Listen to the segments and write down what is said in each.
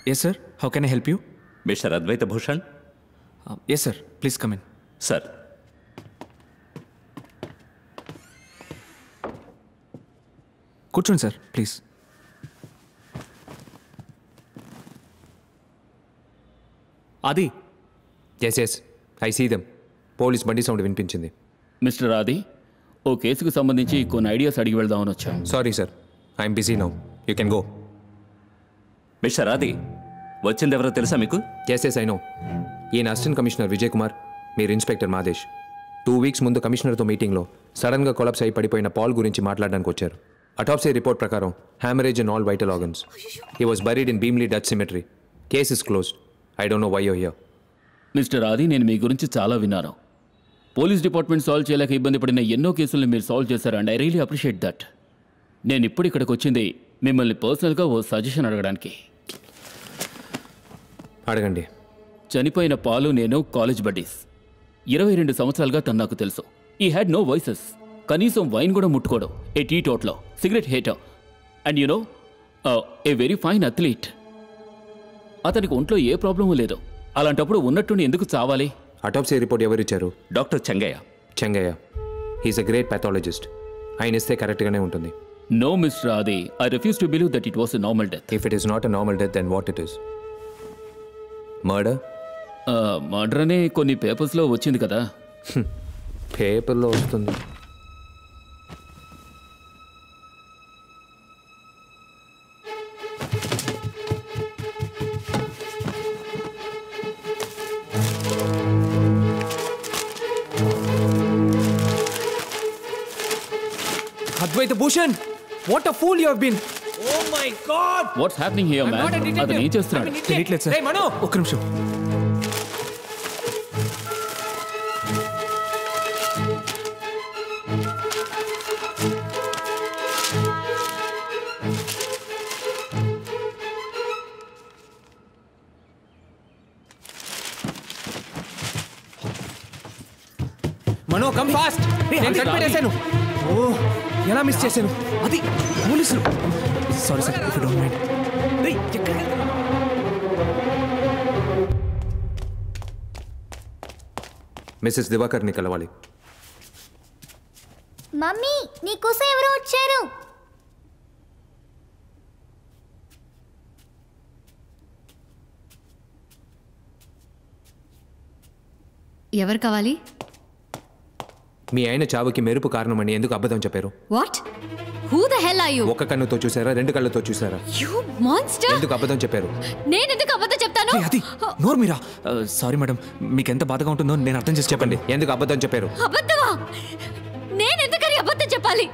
Yes, sir. How can I help you? Mr. Advaita Bhushan? Yes, sir. Please come in. Sir. కూర్చోండి sir please. అది yes I see them. Police బండి sound వినిపించింది. Mister Adi, ఓ కేసుకు సంబంధించి కొన్ని ideas అడిగి వెళ్దామని వచ్చాం. Sorry sir, I'm busy now. You can go. Mister Adi, వచ్చిందెవరో తెలుసా మీకు? Yes I know. ఈయన అసిస్టెంట్ కమిషనర్ విజయ్ కుమార్, మీరు ఇన్స్పెక్టర్ మాదేశ్. 2 weeks ముందు కమిషనర్తో మీటింగ్లో సడన్గా కొలాప్స్ అయి పడిపోయిన పాల్ గురించి మాట్లాడడానికి వచ్చారు. అటాప్సీ రిపోర్ట్ ప్రకారం haemorrhage in all vital organs. He was buried in Bheemli Dutch cemetery. Case is closed. I don't know why you here. Mister Adi, నేను మీ గురించి చాలా విన్నాను. పోలీస్ డిపార్ట్మెంట్ సాల్వ్ చేయలేక ఇబ్బంది పడిన ఎన్నో కేసులను మీరు సాల్వ్ చేశారు and I really appreciate that. నేను ఇప్పుడు ఇక్కడికి వచ్చింది మిమ్మల్ని పర్సనల్గా ఓ సజెషన్ అడగడానికి. అడగండి. చనిపోయిన పాలు నేను కాలేజ్ బడ్డీస్. 22 సంవత్సరాలుగా తను నాకు తెలుసు. He had no vices. కనీసం వైన్ కూడా ముట్టుకోవడం. A teetotaller cigarette hater and you know a very fine athlete. అతనికి ఒంట్లో ఏ ప్రాబ్లము లేదు. అలాంటప్పుడు ఉన్నట్టుండి ఎందుకు చావాలి? అటాప్సీ రిపోర్ట్ ఎవరిచ్చారు? Doctor Chengayya. He's a great pathologist. ఆయన ఇస్తే కరెక్ట్గానే ఉంటుంది. No mister Adi, I refuse to believe that it was a normal death. If it is not a normal death then what it is? Murder? Murder అనే కొన్ని పేపర్స్లో వచ్చింది కదా. పేపర్లో వస్తుంది. Advaita Bhushan, what a fool you have been. Oh my God! What's happening here, man? అతను ఏం చేస్తున్నాడు? తెలియట్లేదు సార్. ఒక్క నిమిషం. Mano come fast. నేను కనిపెట్టేశాను. ఓ ఎలా మిస్ చేశాను. అది పోలీసులు. Sorry sir, if you don't mind. Mrs దివాకర్ని కలవాలి. మమ్మీ, నీకోసం ఎవరో వచ్చారు. ఎవరు కావాలి? మీ ఆయన చావుకి మెరుపు కారణమని ఎందుకు అబద్ధం చెప్పారు? What? Who the hell are you? ఒక కన్నుతో చూసారా, 2 కళ్ళతో చూసారా? You monster! ఎందుకు అబద్ధం చెప్పారు? నేను ఎందుకు అబద్ధం చెప్తాను? అది నోరు మీరా. సారీ మేడం, మీకు ఎంత బాధగా ఉంటుందో నేను అర్థం చేసి చెప్పండి. ఎందుకు అబద్ధం చెప్పారు? అబద్ధమా? నేను ఎందుకని అబద్ధం చెప్పాలి?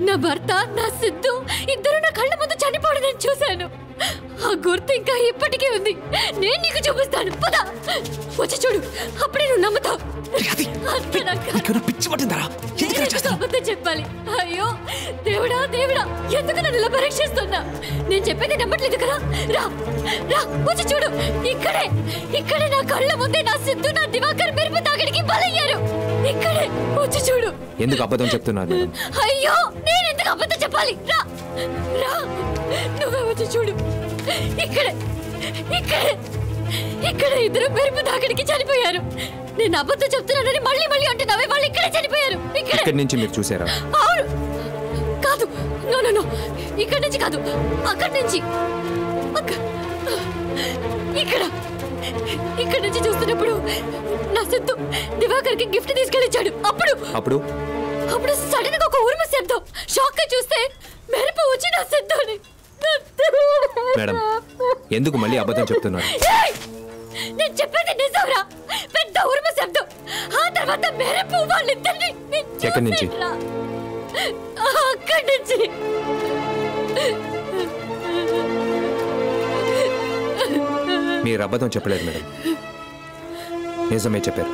నా భర్త, నా సిద్ధు ఇద్దరు నా కళ్ళ ముందు చనిపోవడం నేను చూశాను. ఆ గుర్తు ఇంకా ఇప్పటికీ ఉంది. నేను నీకు చూపిస్తాను. పద, వచ్చి చూడు, అప్పుడే నువ్వు నమ్ముతావు. పిచ్చి పట్టిందరా? అబద్ధం చెప్పాలి. అయ్యో దేవుడా, ఎందుకు నన్ను ఇలా పరీక్షిస్తున్నా? నేను చెప్పేది నమ్మట్లేదు కదా. రా రా, వచ్చి చూడు. ఇక్కడే నా కళ్ళ ముందే నా సిద్ధు, నా దివాకర్ మెరుపు తాగడికి బలయ్యారు. ఇక్కడే వచ్చి చూడు. ఎందుకు అబద్ధం చెప్తున్నారు? అయ్యో, నేను ఎందుకు అబద్ధం చెప్పాలి? రా రా, నువ్వే వచ్చి చూడు. ఇక్కడ ఇద్దరు మెరుపు తాగడికి చనిపోయారు. నేను అబద్ధం చెప్తున్నానని మళ్ళీ అంటున్నావే. వాళ్ళు ఇక్కడే చనిపోయారు. ఇక్కడి నుంచి మీరు చూసారా? అవును. కాదు, నో, ఇక్కడి నుంచి కాదు, అక్కడి నుంచి. ఇక్కడ నుంచి చూస్తున్నప్పుడు నా సిద్ధు దివాకర్కి గిఫ్ట్ తీసుకెళ్ళిచ్చాడు. అప్పుడు సడన్ గా ఒక ఉరుము శబ్దం. షాక్ గా చూస్తే మెరుపు వచ్చి నా సిద్ధుని. మేడం, ఎందుకు మళ్ళీ అబద్ధం చెప్తున్నారు? నేను చెప్పేది నిజంరా. పెద్ద ఉరుము శబ్దం, ఆ తర్వాత మెరుపు. వాళ్ళిద్దరిని ఎక్కడి నుంచి? అక్కడి నుంచి. మీరు అబద్ధం చెప్పలేదు మేడం, నిజమే చెప్పారు.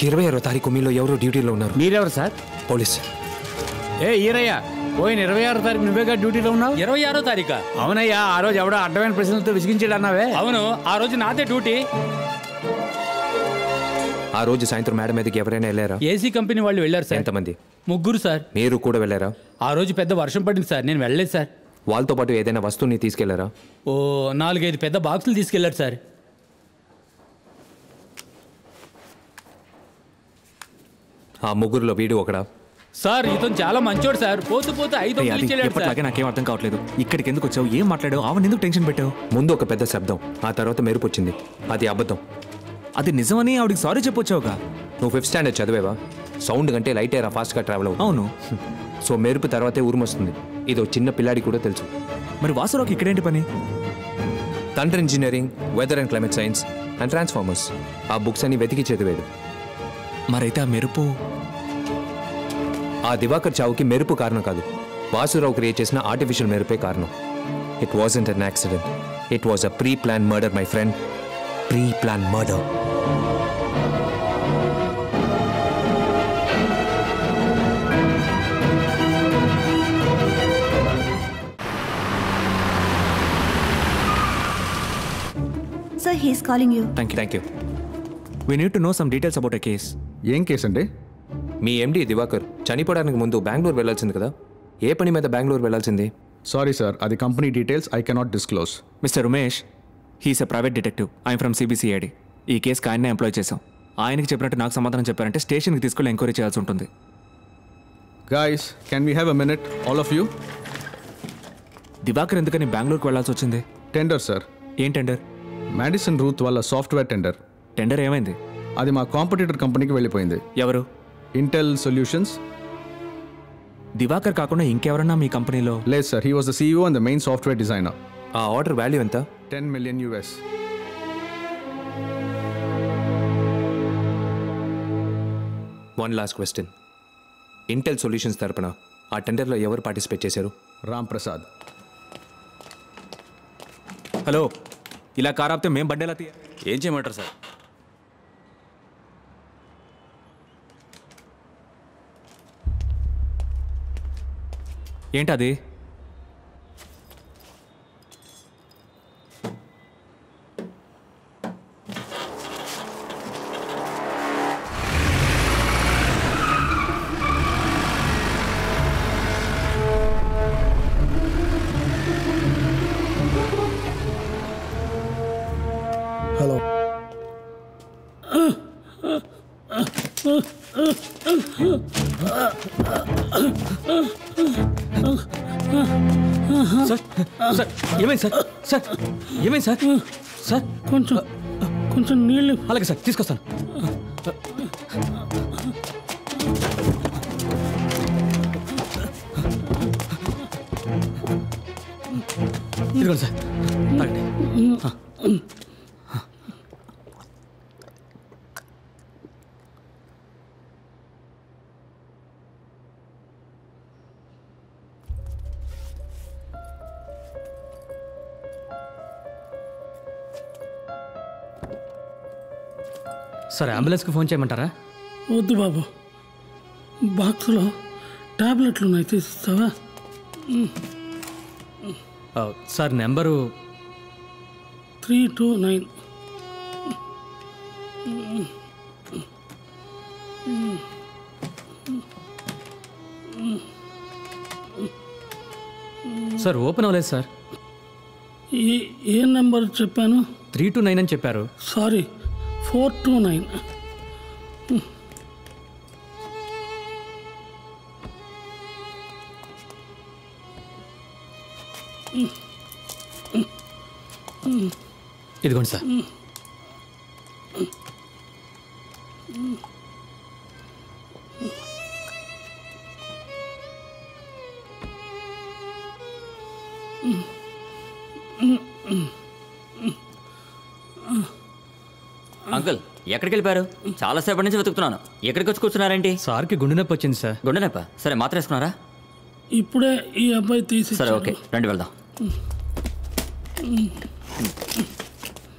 26వ తారీఖు మీలో ఎవరో డ్యూటీలో ఉన్నారు. మీరెవరు సార్? పోలీస్. ఈరయ్య పోయిన 26వ తారీఖు నువ్వేగా డ్యూటీలో ఉన్నావు. 26వ తారీఖా? అవునయ్యా, ఆ రోజు ఎవడో అడ్డమైన ప్రశ్నలతో విసిగించాడు అన్నావే. అవును, ఆ రోజు నాదే డ్యూటీ. ఆ రోజు సాయంత్రం మేడం మీదకి ఎవరైనా వెళ్ళారా? ఏసీ కంపెనీ వాళ్ళు వెళ్ళారు సార్. ఎంతమంది? 3 సార్. మీరు కూడా వెళ్ళారా? ఆ రోజు పెద్ద వర్షం పడింది సార్, నేను వెళ్ళలేదు సార్. వాళ్ళతో పాటు ఏదైనా వస్తువుని తీసుకెళ్లారా? 4-5 పెద్ద బాక్సులు తీసుకెళ్లారు సార్. ఆ ముగ్గురులో వీడు ఒకడా? సార్ ఇతను చాలా మంచోడు సార్. పోతూ 5 ఎప్పటిలాగే నాకేం అర్థం కావట్లేదు. ఇక్కడికి ఎందుకు వచ్చావు? ఏం మాట్లాడావు? ఆవిడ ఎందుకు టెన్షన్ పెట్టావు? ముందు ఒక పెద్ద శబ్దం, ఆ తర్వాత మెరుపు వచ్చింది. అది అబద్ధం. అది నిజమని ఆవిడికి సారీ చెప్పొచ్చావుగా. నువ్వు 5th స్టాండర్డ్ చదివేవా? సౌండ్ కంటే లైట్ ఎయిర్ ఫాస్ట్గా ట్రావెల్ అవుతుంది. అవును. సో మెరుపు తర్వాతే ఉరుమొస్తుంది. ఇదో చిన్న పిల్లాడి కూడా తెలుసు. మరి వాసురావుకి ఇక్కడేంటి పని? Thunder engineering, weather and climate science and transformers ఆ బుక్స్ అని వెతికి చదివాడు. మరైతే ఆ మెరుపు ఆ దివాకర్ చావుకి మెరుపు కారణం కాదు, వాసురావు క్రియేట్ చేసిన ఆర్టిఫిషియల్ మెరుపే కారణం. It wasn't an accident, it was a pre plan murder my friend. Pre plan murder. Sir, he is calling you. Thank you. We need to know some details about a case. ఏం case అండి? మీ ఎండి దివాకర్ చనిపోవడానికి ముందు బెంగళూరు వెళ్ళాల్సింది కదా, ఏ పని మీద బెంగళూరు వెళ్ళాల్సింది? Sorry sir, అది company details I cannot disclose. Mister Umesh, he's a private detective. I'm from CBCID. ఈ కేసుకి ఆయన్నే ఎంప్లాయ్ చేశాం. ఆయనకి చెప్పినట్టు నాకు సమాధానం చెప్పారంటే స్టేషన్కి తీసుకెళ్ళి ఎంక్వైరీ చేయాల్సి ఉంటుంది. Guys, can we have a minute all of you? Diwakar ఎందుకని బెంగళూరుకి వెళ్ళాల్సి వచ్చింది? Tender sir. ఏం టెండర్? మ్యాడిసన్ రూత్ వాళ్ళ సాఫ్ట్వేర్ టెండర్. టెండర్ ఏమైంది? అది మా కాంపిటీటర్ కంపెనీకి వెళ్ళిపోయింది. ఎవరు? Intel solutions. దివాకర్ కాకుండా ఇంకెవరన్నా మీ కంపెనీలో? లేదు sir, he was the CEO and the main software designer. ఆ ఆర్డర్ వాల్యూ ఎంత? $10 million US. One last question. Intel solutions తరపున ఆ టెండర్లో ఎవరు పార్టిసిపేట్ చేశారు? రామ్ ప్రసాద్. హలో, ఇలా కార్ ఆపితే మేము బండేలా తీయ. ఏం చేయమంటారు సార్? ఏంటది? హలో. సార్, సార్ ఏమైంది సార్? సార్ ఏమైంది సార్? సార్ కొంచెం నీళ్ళు. అలాగే సార్, తీసుకొస్తాను. ఇదిగోండి సార్, తాగండి. సార్, అంబులెన్స్కి ఫోన్ చేయమంటారా? వద్దు బాబు, బాక్స్లో టాబ్లెట్లు ఉన్నాయి, తీసిస్తావా? Sir, number 329. సార్ ఓపెన్ అవ్వలేదు సార్. ఏ నెంబర్ చెప్పాను? 329 అని చెప్పారు. సారీ, 429. ఇదిగోండి సార్. అంకుల్, ఎక్కడికి వెళ్ళిపోయారు? చాలాసేపటి నుంచి వెతుకుతున్నాను. ఎక్కడికి వచ్చి కూర్చున్నారేంటి? సార్కి గుండె నొప్పి వచ్చింది సార్. గుండె నొప్ప? సరే, మాత్ర వేసుకున్నారా? ఇప్పుడే ఈ అబ్బాయి తీసి. సరే, ఓకే, రండి వెళ్దాం.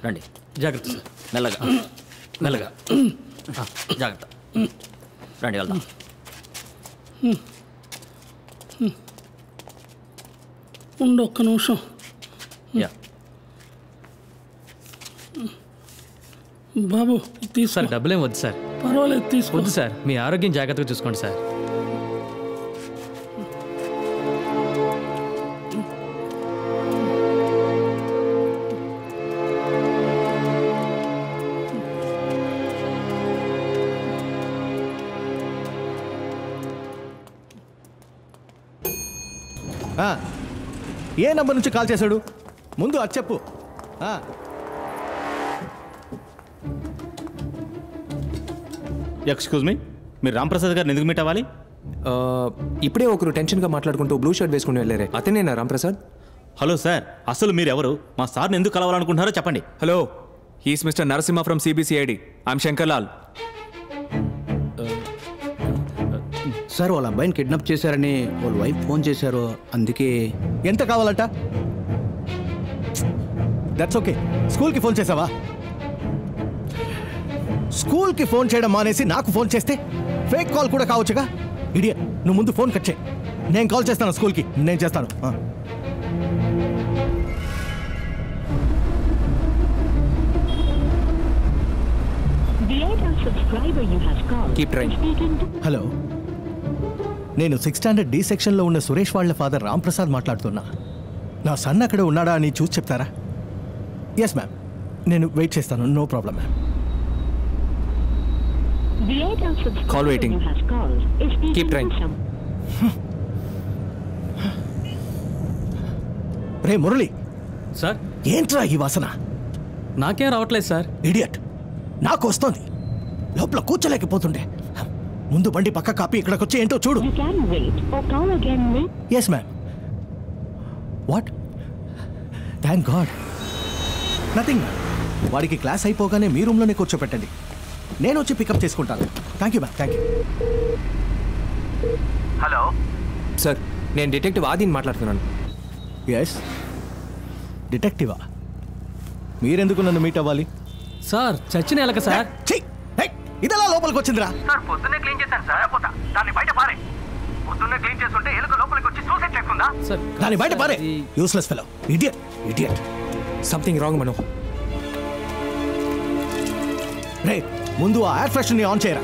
రండి. జాగ్రత్త సార్. మెల్లగా మెల్లగా. జాగ్రత్త. రండి వెళ్దాం. ఉండు ఒక్క నిమిషం. యా బాబు సార్ డబ్బులేం వద్దు సార్. పర్వాలేదు తీసుకో. వద్దు సార్, మీ ఆరోగ్యం జాగ్రత్తగా చూసుకోండి సార్. ఏ నంబర్ నుంచి కాల్ చేశాడు? ముందు అది చెప్పు. ఎక్స్క్యూజ్ మీ, మీరు రాంప్రసాద్ గారిని ఎందుకు మీట్ అవ్వాలి? ఇప్పుడే ఒకరు టెన్షన్గా మాట్లాడుకుంటూ బ్లూ షర్ట్ వేసుకుని వెళ్ళారే, అతనేనా రాంప్రసాద్? హలో సార్, అసలు మీరు ఎవరు? మా సార్ని ఎందుకు కలవాలనుకుంటున్నారో చెప్పండి. Hello, he's mister Narasimha from CBCID. I'm Shankar Lal. Sir వాళ్ళ అబ్బాయిని కిడ్నాప్ చేశారని వాళ్ళ వైఫ్ ఫోన్ చేశారు, అందుకే. ఎంత కావాలంట? That's okay. స్కూల్కి ఫోన్ చేసావా? స్కూల్కి ఫోన్ చేయడం మానేసి నాకు ఫోన్ చేస్తే ఫేక్ కాల్ కూడా కావచ్చుగా. ఇడియట్, నువ్వు ముందు ఫోన్ కట్ చేయి. నేను కాల్ చేస్తాను స్కూల్కి, నేను చేస్తాను. హలో, నేను 6th స్టాండర్డ్ డి సెక్షన్లో ఉన్న సురేష్ వాళ్ళ ఫాదర్ రాంప్రసాద్ మాట్లాడుతున్నా. నా సన్ అక్కడ ఉన్నాడా అని చూసి చెప్తారా? ఎస్ మ్యామ్, నేను వెయిట్ చేస్తాను. No problem ma'am. Call waiting. Keep trying. రే మురళి. సార్ ఏంట్రా ఈ వాసన? నాకేం రావట్లేదు సార్. ఇడియట్, నాకు వస్తోంది. లోపల కూర్చోలేకపోతుండే. ముందు బండి పక్క కాపీ ఇక్కడికి వచ్చి ఏంటో చూడు. Yes ma'am. What? Thank god. Nothing ma'am. వాడికి క్లాస్ అయిపోగానే మీ రూమ్లోనే కూర్చోపెట్టండి, నేను వచ్చి పికప్ చేసుకుంటాను. Thank you ma'am. Thank you. Hello sir, నేను డిటెక్టివ్ ఆదిని మాట్లాడుతున్నాను. ఎస్, డిటెక్టివా? మీరెందుకు నన్ను మీట్ అవ్వాలి? సార్ చచ్చిన ఎలక సార్. ఇదెలా లోపలికి వచ్చిందిరా? సార్ పొద్దున్నే క్లీన్ చేశాను సార్. పోతా దాన్ని బయట పారే. పొద్దున్నే క్లీన్ చేస్తుంటే ఎలుక లోపలికి వచ్చి సూసైడ్ చేసుకుందా? దాన్ని బయట పారే. Useless fellow. Idiot, idiot. Something wrong Mano. రే, ముందు ఆ ఎయిర్ ఫ్రెషర్ని ఆన్ చేయరా.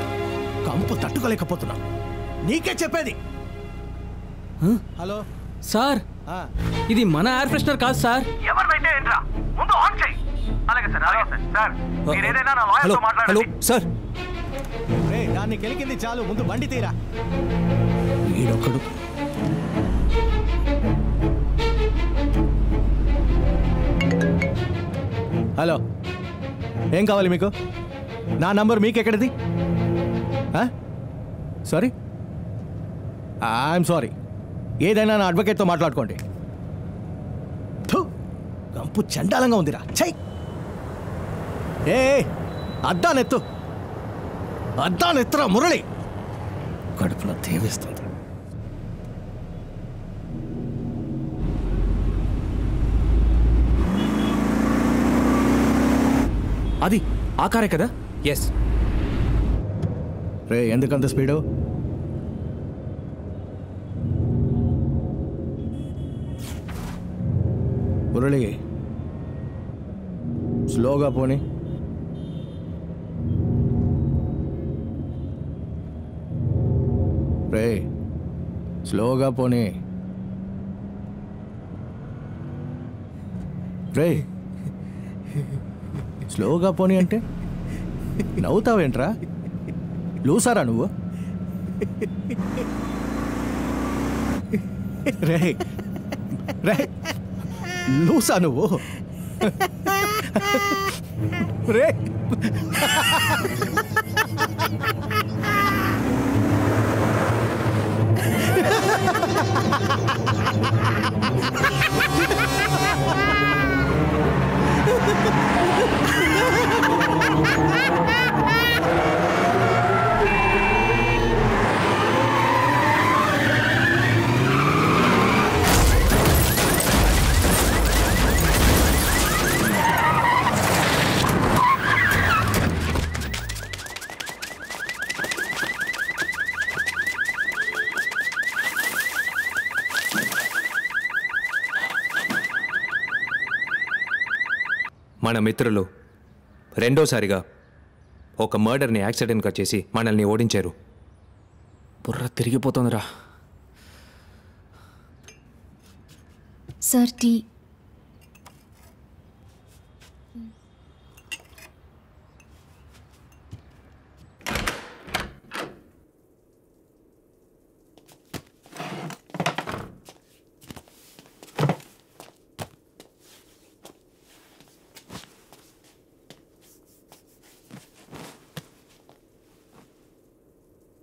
కంపు తట్టుకోలేకపోతున్నా. నీకే చెప్పేది. హలో సార్, ఇది మన ఎయిర్ ఫ్రెషనర్ కాదు సార్. ఎవరిదైతే ఏంట్రా, ముందు ఆన్ చేయి. అలాగే సార్, అలాగే సార్. సార్ మీరు ఏదైనా నా లాయర్తో మాట్లాడండి. సార్, రే దాన్ని కెలికింది చాలు, ముందు బండి తీరా. ఈడొక్కడు. హలో, ఏం కావాలి మీకు? నా నంబర్ మీకెక్కడిది? Sorry, I'm sorry. ఏదైనా నా అడ్వకేట్తో మాట్లాడుకోండి. కంపు చండాలంగా ఉందిరా. చెయ్. ఏ అద్దానెత్తు, అద్దానెత్తురా మురళి. కడుపులో తేవేస్తుంది. అది ఆ కారే కదా? ఎస్. రే, ఎందుకంత స్పీడు? మురళి, స్లోగా పోనీ. రే, స్లోగా పోనీ. రే, స్లోగా పోనీ అంటే నవ్వుతావేంట్రా? లూసారా నువ్వు? రే రే, లూసా నువ్వు? రే మన మిత్రులు రెండోసారిగా ఒక మర్డర్ని యాక్సిడెంట్గా చేసి మనల్ని ఓడించారు. బుర్ర తిరిగిపోతుందిరా. Sir tea.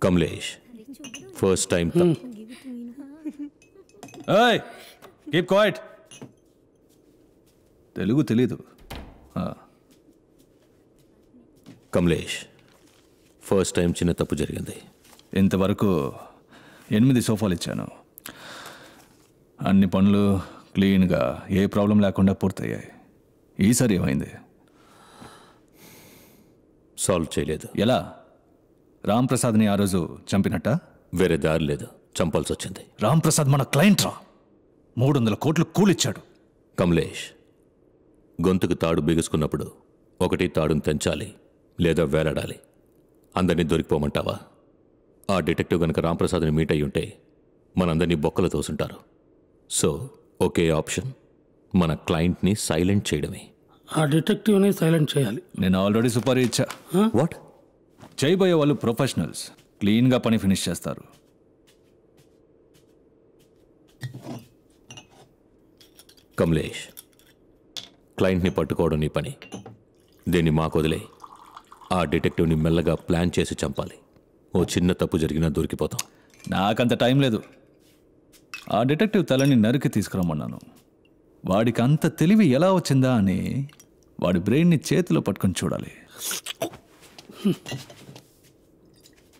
Kamlesh, first time keep quiet. Telugu తెలీదు. కమలేష్, ఫస్ట్ టైం చిన్న తప్పు జరిగింది. ఇంతవరకు 8 సోఫాలు ఇచ్చాను. అన్ని పనులు క్లీన్గా ఏ ప్రాబ్లం లేకుండా పూర్తయ్యాయి. ఈసారి ఏమైంది? సాల్వ్ చేయలేదు. ఎలా? రామ్ ప్రసాద్ని ఆ రోజు చంపినట్ట? వేరే దారి లేదు, చంపాల్సి వచ్చింది. రామ్ ప్రసాద్ మన క్లయింట్ రా. 300 కోట్లు కూలిచ్చాడు. కమలేష్, గొంతుకు తాడు బిగుసుకున్నప్పుడు ఒకటి తాడును తెంచాలి లేదా వేలాడాలి. అందరినీ దొరికిపోమంటావా? ఆ డిటెక్టివ్ గనక రాంప్రసాద్ని మీట్ అయ్యి ఉంటే మనందరినీ బొక్కలు తోసుంటారు. సో ఒకే ఆప్షన్, మన క్లయింట్ని సైలెంట్ చేయడమే. ఆ డిటెక్టివ్ని సైలెంట్ చేయాలి. నేను ఆల్రెడీ సుపారీ ఇచ్చా. వాట్? చేయబోయే వాళ్ళు ప్రొఫెషనల్స్, క్లీన్గా పని ఫినిష్ చేస్తారు. కమలేష్, క్లయింట్ని పట్టుకోవడం నీ పని. దీన్ని మాకు వదిలే. ఆ డిటెక్టివ్ని మెల్లగా ప్లాన్ చేసి చంపాలి. ఓ చిన్న తప్పు జరిగినా దొరికిపోతాం. నాకంత టైం లేదు. ఆ డిటెక్టివ్ తలని నరికి తీసుకురమ్మన్నాను. వాడికి అంత తెలివి ఎలా వచ్చిందా అని వాడి బ్రెయిన్ని చేతిలో పట్టుకొని చూడాలి.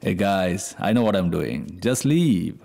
Hey guys, I know what I'm doing. Just leave.